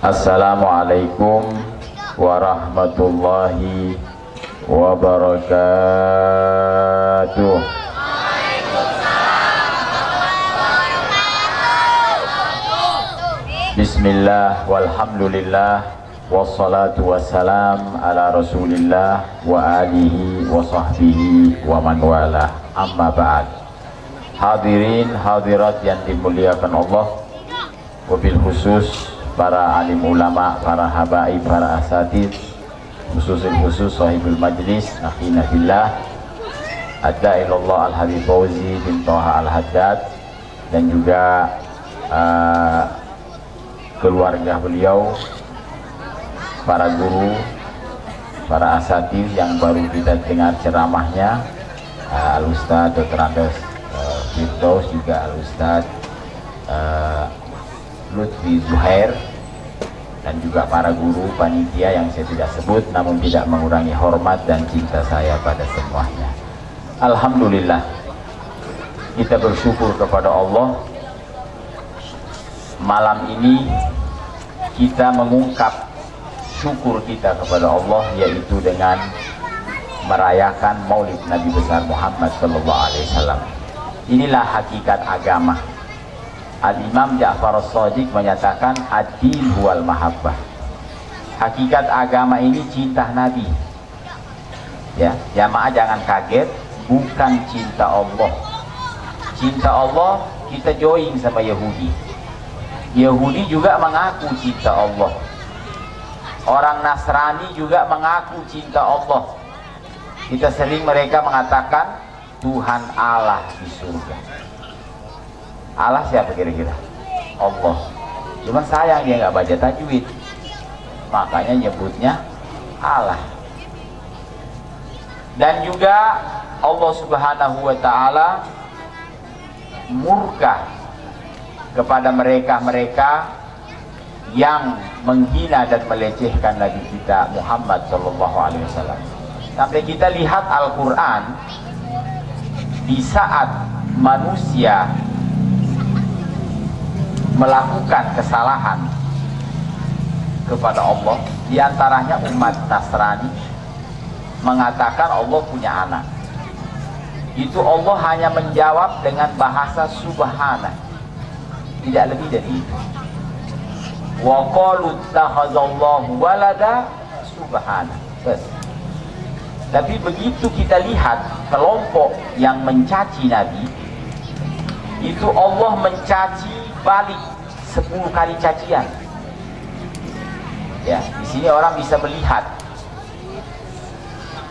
Assalamualaikum warahmatullahi wabarakatuh. Bismillah walhamdulillah wassalatu wassalam ala rasulillah wa alihi wa sahbihi wa man wala, amma ba'd. Hadirin hadirat yang dimuliakan Allah, wabil khusus para alim ulama, para habaib, para asatid, khusus sahibul majlis, nakhina fillah, adda ilallah al-habib Fauzi bin Toha al-Haddad, dan juga keluarga beliau, para guru, para asatid yang baru kita dengar ceramahnya, Al-Ustadz Dr. Andes Firdaus, juga Al-Ustadz Lutfi Zuhair, dan juga para guru panitia yang saya tidak sebut, namun tidak mengurangi hormat dan cinta saya pada semuanya. Alhamdulillah, kita bersyukur kepada Allah. Malam ini kita mengungkap syukur kita kepada Allah, yaitu dengan merayakan Maulid Nabi besar Muhammad SAW. Inilah hakikat agama. Al-Imam Ja'far As-Shadiq menyatakan ad-din huwal mahabbah. Hakikat agama ini cinta Nabi. Ya, jamaah jangan kaget, bukan cinta Allah. Cinta Allah kita join sama Yahudi. Yahudi juga mengaku cinta Allah. Orang Nasrani juga mengaku cinta Allah. Kita sering mereka mengatakan Tuhan Allah di surga. Allah siapa kira-kira? Allah. Cuman sayang dia nggak baca tajwid, makanya nyebutnya Allah. Dan juga Allah Subhanahu wa Ta'ala murka kepada mereka-mereka yang menghina dan melecehkan Nabi kita Muhammad SAW. Sampai kita lihat Al-Quran, di saat manusia melakukan kesalahan kepada Allah, diantaranya umat Nasrani mengatakan Allah punya anak. Itu Allah hanya menjawab dengan bahasa subhana, tidak lebih dari itu. Wa qalu ittakhadallahu walada subhana. Tapi begitu kita lihat kelompok yang mencaci Nabi, itu Allah mencaci balik 10 kali cacian. Ya, di sini orang bisa melihat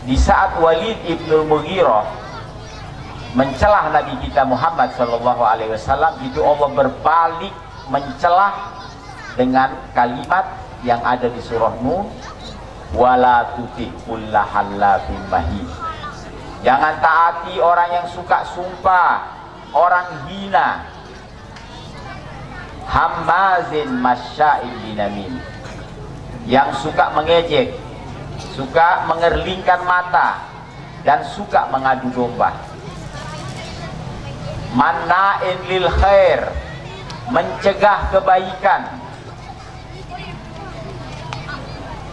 di saat Walid ibn Mughirah mencelah Nabi kita Muhammad SAW, itu Allah berbalik mencelah dengan kalimat yang ada di surah Nur, wala tuti kulla hallafin mahin. Jangan taati orang yang suka sumpah, orang hina, hammazin masya'in binamin, yang suka mengejek, suka mengerlingkan mata, dan suka mengadu domba. Manna'in lil khair, mencegah kebaikan.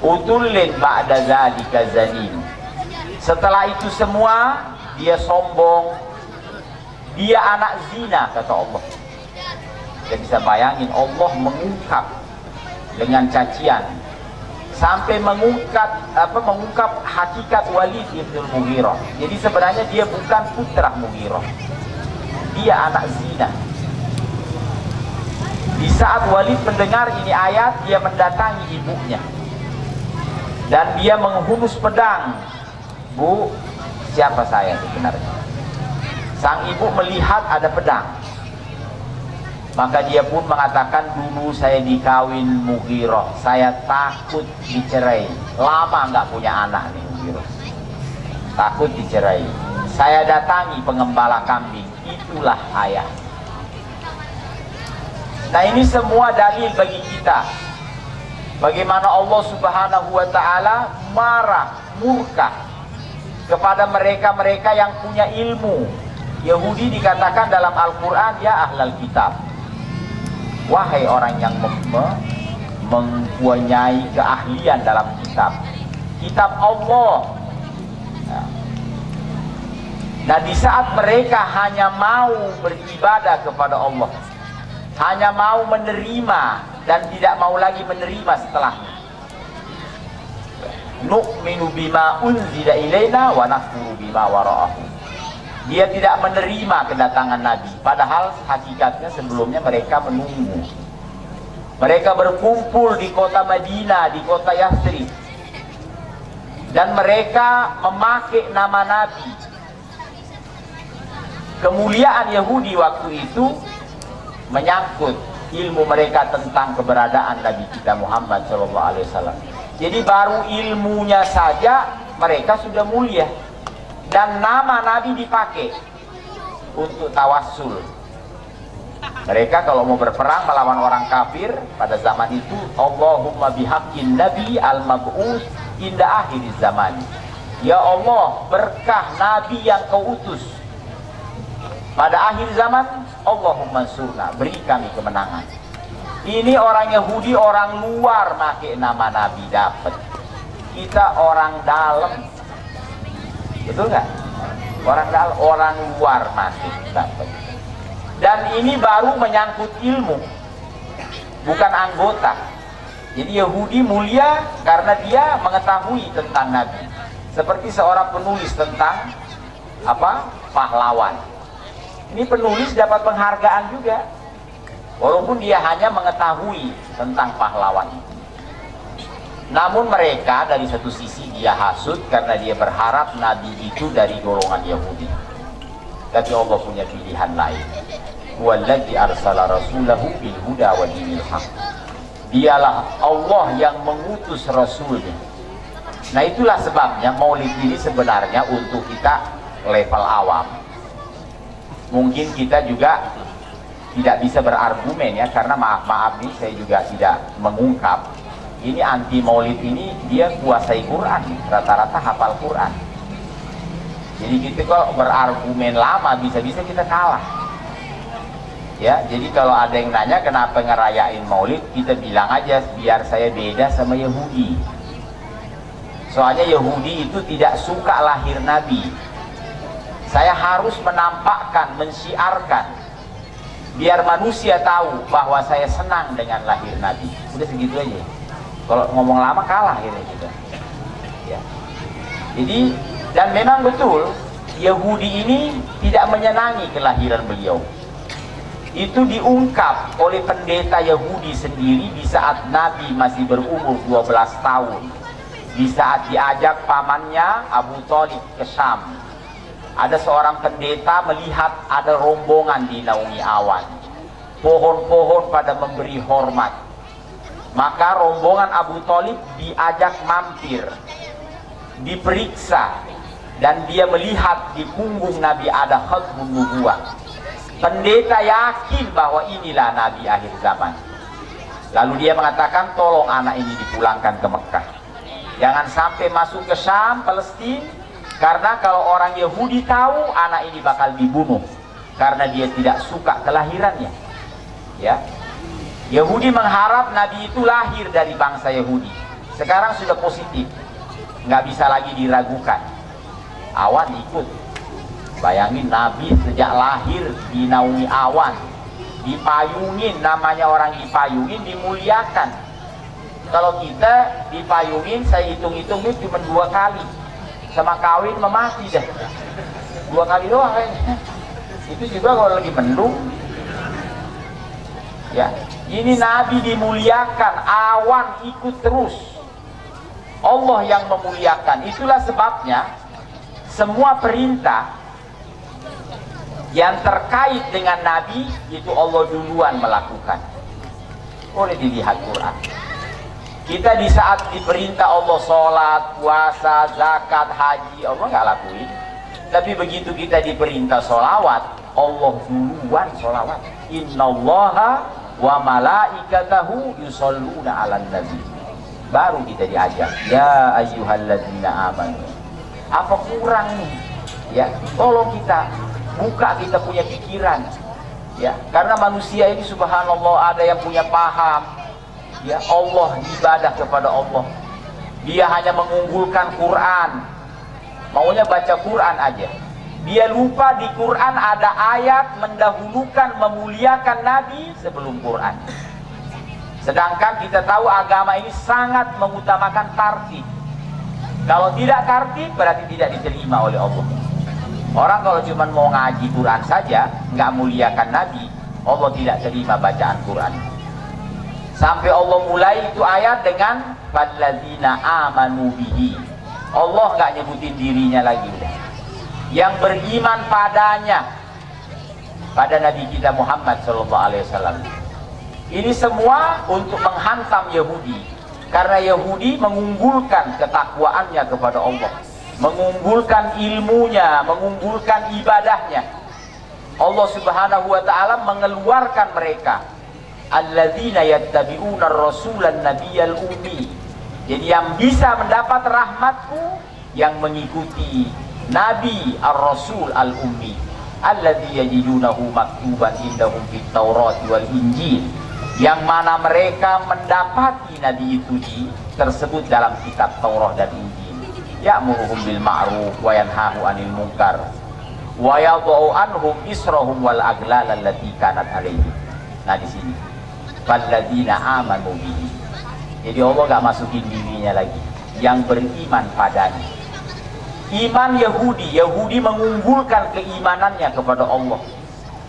Utullin ba'da zalika zanim, setelah itu semua dia sombong, dia anak zina, kata Allah. Kita bisa bayangin Allah mengungkap dengan cacian sampai mengungkap hakikat Walid ibn Mughirah. Jadi sebenarnya dia bukan putra Mughirah, dia anak zina. Di saat Walid mendengar ini ayat, dia mendatangi ibunya dan dia menghunus pedang. Bu, siapa saya sebenarnya? Sang ibu melihat ada pedang, maka dia pun mengatakan, dulu saya dikawin Mughirah, saya takut dicerai. Lama nggak punya anak nih Mughirah, takut dicerai. Saya datangi pengembala kambing, itulah ayah. Nah, ini semua dalil bagi kita bagaimana Allah Subhanahu wa Ta'ala marah, murka kepada mereka-mereka yang punya ilmu. Yahudi dikatakan dalam Al-Quran, ya ahlal kitab, wahai orang yang mempunyai keahlian dalam kitab Allah. Nah, di saat mereka hanya mau beribadah kepada Allah, hanya mau menerima dan tidak mau lagi menerima setelahnya, nu'minu bima unzila ilaina wa nakfuru bima wara'ahu. Dia tidak menerima kedatangan Nabi, padahal hakikatnya sebelumnya mereka menunggu. Mereka berkumpul di kota Madinah, di kota Yathrib, dan mereka memakai nama Nabi. Kemuliaan Yahudi waktu itu menyangkut ilmu mereka tentang keberadaan Nabi kita Muhammad SAW. Jadi baru ilmunya saja mereka sudah mulia, dan nama Nabi dipakai untuk tawassul. Mereka kalau mau berperang melawan orang kafir pada zaman itu, Allahumma bihaqqin nabi al-mab'us inda akhir zaman. Ya Allah, berkah Nabi yang kau utus pada akhir zaman, Allahumma surna, beri kami kemenangan. Ini orang Yahudi, orang luar pakai nama Nabi dapat. Kita orang dalam, betul nggak? Orang dalam, orang luar pakai dapat. Dan ini baru menyangkut ilmu, bukan anggota. Jadi Yahudi mulia karena dia mengetahui tentang Nabi. Seperti seorang penulis tentang apa? Pahlawan. Ini penulis dapat penghargaan juga, walaupun dia hanya mengetahui tentang pahlawan. Namun mereka dari satu sisi dia hasut karena dia berharap Nabi itu dari golongan Yahudi. Tapi Allah punya pilihan lain. Wallazi arsala rasulahu bil huda wa dinil haq. Dialah Allah yang mengutus Rasulnya. Nah, itulah sebabnya Maulid ini sebenarnya untuk kita level awam. Mungkin kita juga tidak bisa berargumen ya, karena maaf nih saya juga tidak mengungkap. Ini anti Maulid ini dia kuasai Quran, rata-rata hafal Quran. Jadi kita kalau berargumen lama bisa-bisa kita kalah. Ya, jadi kalau ada yang nanya kenapa ngerayain Maulid, kita bilang aja biar saya beda sama Yahudi. Soalnya Yahudi itu tidak suka lahir Nabi. Saya harus menampakkan, mensiarkan, biar manusia tahu bahwa saya senang dengan lahir Nabi. Udah segitu aja. Kalau ngomong lama kalah gitu kita. Ya. Jadi, dan memang betul Yahudi ini tidak menyenangi kelahiran beliau. Itu diungkap oleh pendeta Yahudi sendiri di saat Nabi masih berumur 12 tahun. Di saat diajak pamannya Abu Thalib ke Syam. Ada seorang pendeta melihat ada rombongan di naungi awan, pohon-pohon pada memberi hormat. Maka rombongan Abu Thalib diajak mampir, diperiksa, dan dia melihat di punggung Nabi ada khatmun nubuwah. Pendeta yakin bahwa inilah Nabi akhir zaman. Lalu dia mengatakan, tolong anak ini dipulangkan ke Mekah, jangan sampai masuk ke Syam, Palestina. Karena kalau orang Yahudi tahu, anak ini bakal dibunuh karena dia tidak suka kelahirannya. Ya, Yahudi mengharap Nabi itu lahir dari bangsa Yahudi. Sekarang sudah positif, nggak bisa lagi diragukan. Awan ikut. Bayangin Nabi sejak lahir dinaungi awan, dipayungin, namanya orang dipayungin dimuliakan. Kalau kita dipayungin, saya hitung-hitung itu cuma 2 kali. Sama kawin memati dah 2 kali doang kayaknya. Itu juga kalau lagi mendung. Ya, ini Nabi dimuliakan, awan ikut terus. Allah yang memuliakan. Itulah sebabnya semua perintah yang terkait dengan Nabi itu Allah duluan melakukan. Boleh dilihat Quran. Kita di saat diperintah Allah sholat, puasa, zakat, haji, Allah nggak lakuin. Tapi begitu kita diperintah sholawat, Allah duluan sholawat. Innallaha wa malaikatahu yusholluna ala nabi. Baru kita diajak, ya ayyuhalladzina amanu. Apa kurang nih? Ya, tolong kita buka, kita punya pikiran. Ya, karena manusia ini subhanallah ada yang punya paham, ya Allah, ibadah kepada Allah. Dia hanya mengunggulkan Quran, maunya baca Quran aja. Dia lupa di Quran ada ayat mendahulukan, memuliakan Nabi sebelum Quran. Sedangkan kita tahu agama ini sangat mengutamakan tartib. Kalau tidak tartib berarti tidak diterima oleh Allah. Orang kalau cuma mau ngaji Quran saja, nggak muliakan Nabi, Allah tidak terima bacaan Quran. Sampai Allah mulai itu ayat dengan walladzina amanu bihi. Allah nggak nyebutin dirinya lagi udah. Yang beriman padanya, pada Nabi kita Muhammad SAW. Ini semua untuk menghantam Yahudi, karena Yahudi mengunggulkan ketakwaannya kepada Allah, mengunggulkan ilmunya, mengunggulkan ibadahnya. Allah Subhanahu wa ta'ala mengeluarkan mereka, alladzina yattabi'una ar-rasulan nabiyyal ummi. Jadi yang bisa mendapat rahmatku yang mengikuti Nabi ar-Rasul al-Ummi, alladzi yajidunahu maktuban indahum fit Taurat wal Injil, yang mana mereka mendapati Nabi itu tersebut dalam kitab Taurat dan Injil. Ya'muruhum bil ma'ruf wa yanhahu 'anil munkar wa yadh'u anhum israhum wal aghlal allati kanat 'alaihim. Nah di sini walladzina amanu bihi. Jadi Allah enggak masukin dirinya lagi, yang beriman padanya. Iman Yahudi, Yahudi mengunggulkan keimanannya kepada Allah,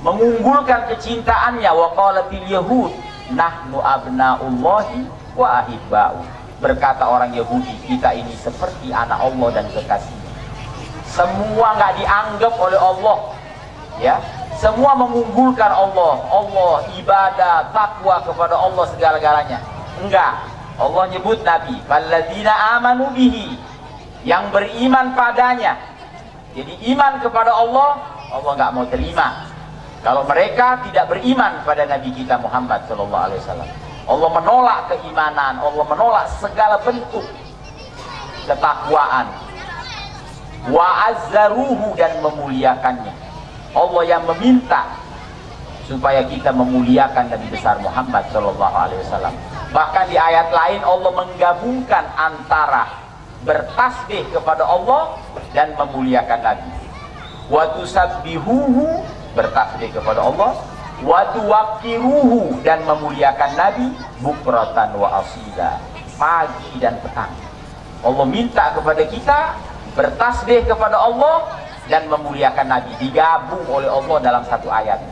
mengunggulkan kecintaannya. Wa qalatil yahud nahnu abnaullahi wa ahibba'u. Berkata orang Yahudi, kita ini seperti anak Allah dan kekasihnya. Semua nggak dianggap oleh Allah, ya. Semua mengunggulkan Allah, Allah, ibadah, takwa kepada Allah segala-galanya. Enggak. Allah nyebut Nabi, walladzina amanu bihi, yang beriman padanya. Jadi iman kepada Allah, Allah nggak mau terima kalau mereka tidak beriman pada Nabi kita Muhammad SAW. Allah menolak keimanan, Allah menolak segala bentuk ketakwaan. Wa azzaruhu, dan memuliakannya. Allah yang meminta supaya kita memuliakan Nabi besar Muhammad SAW. Bahkan di ayat lain Allah menggabungkan antara bertasbih kepada Allah dan memuliakan Nabi. Wa tusabbihuhu, bertasbih kepada Allah, wa tuwaqqiruhu, dan memuliakan Nabi bukratan wa asila, pagi dan petang. Allah minta kepada kita bertasbih kepada Allah dan memuliakan Nabi, digabung oleh Allah dalam satu ayat.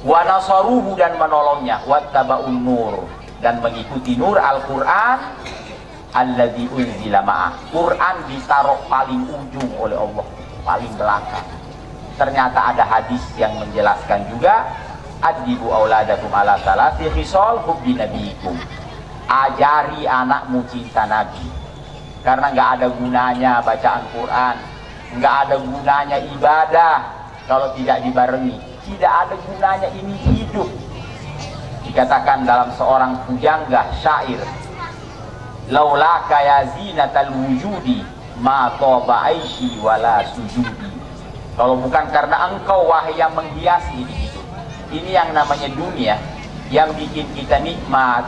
Wa nasaruhu, dan menolongnya, wattaba'un nur, dan mengikuti nur Al-Quran, alladzi unzila ma'ah. Quran ditaruh paling ujung oleh Allah, paling belakang. Ternyata ada hadis yang menjelaskan juga, adibu auladakum ala salati khisal hubbi nabiyikum. Ajari anakmu cinta Nabi, karena nggak ada gunanya bacaan Quran, nggak ada gunanya ibadah kalau tidak dibarengi. Tidak ada gunanya ini hidup. Dikatakan dalam seorang pujangga syair, laulaka ya zinatal wujudi ma taba aishi wala sujudi. Kalau bukan karena engkau wahai yang menghiasi hidup ini, yang namanya dunia, yang bikin kita nikmat,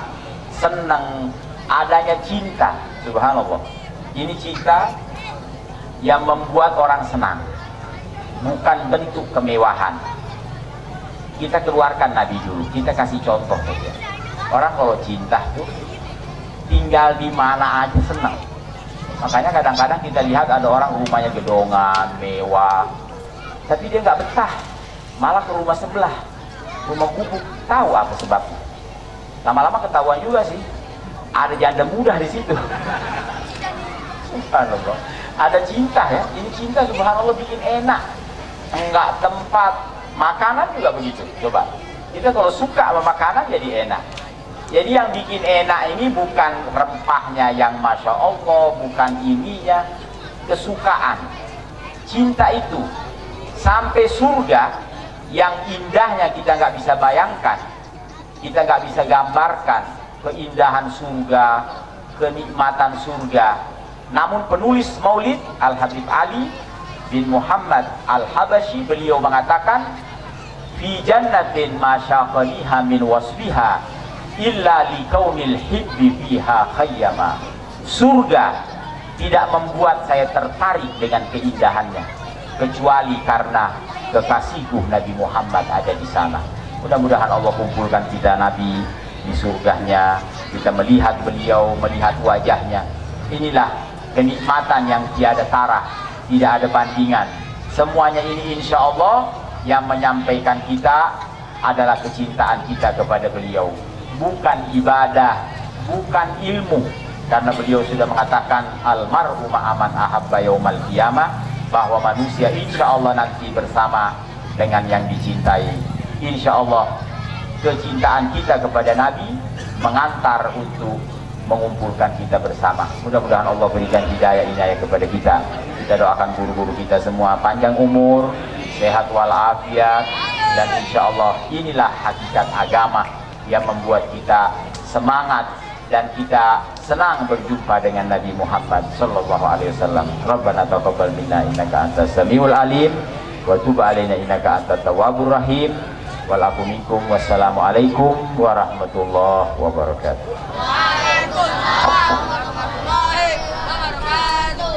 senang, adanya cinta. Subhanallah, ini cinta yang membuat orang senang, bukan bentuk kemewahan. Kita keluarkan Nabi dulu, kita kasih contoh saja. Orang kalau cinta tuh tinggal di mana aja senang. Makanya kadang-kadang kita lihat ada orang rumahnya gedongan, mewah, tapi dia nggak betah, malah ke rumah sebelah, rumah gubuk. Tahu apa sebabnya? Lama-lama ketahuan juga sih, ada janda muda di situ. Subhanallah, ada cinta ya. Ini cinta subhanallah bikin enak. Enggak tempat. Makanan juga begitu. Coba, kita kalau suka sama makanan jadi enak. Jadi yang bikin enak ini bukan rempahnya yang masya Allah, bukan ininya, kesukaan. Cinta itu sampai surga yang indahnya kita nggak bisa bayangkan, kita nggak bisa gambarkan keindahan surga, kenikmatan surga. Namun penulis Maulid Al-Habib Ali bin Muhammad Al-Habashi, beliau mengatakan, fi jannatin masyaqaliha min wasbiha illa likaunil hibbi fiha khayyama. Surga tidak membuat saya tertarik dengan keindahannya kecuali karena kekasihku Nabi Muhammad ada di sana. Mudah-mudahan Allah kumpulkan kita Nabi di surganya, kita melihat beliau, melihat wajahnya. Inilah kenikmatan yang tiada tara, tidak ada bandingan. Semuanya ini insya Allah yang menyampaikan kita adalah kecintaan kita kepada beliau, bukan ibadah, bukan ilmu, karena beliau sudah mengatakan almar'u ma'aman ahabba yaumal qiyamah, bahwa manusia insya Allah nanti bersama dengan yang dicintai. Insya Allah kecintaan kita kepada Nabi mengantar untuk mengumpulkan kita bersama. Mudah-mudahan Allah berikan hidayah inayah kepada kita. Kita doakan guru-guru kita semua panjang umur, sehat walafiat, dan insya Allah inilah hakikat agama yang membuat kita semangat dan kita senang berjumpa dengan Nabi Muhammad sallallahu alaihi wasallam. Rabbana taqabbal minna innaka antas samiul alim wa tub alaina innaka antat tawwabur rahim. Walakum minkum. Wassalamualaikum warahmatullahi wabarakatuh. Waalaikumsalam.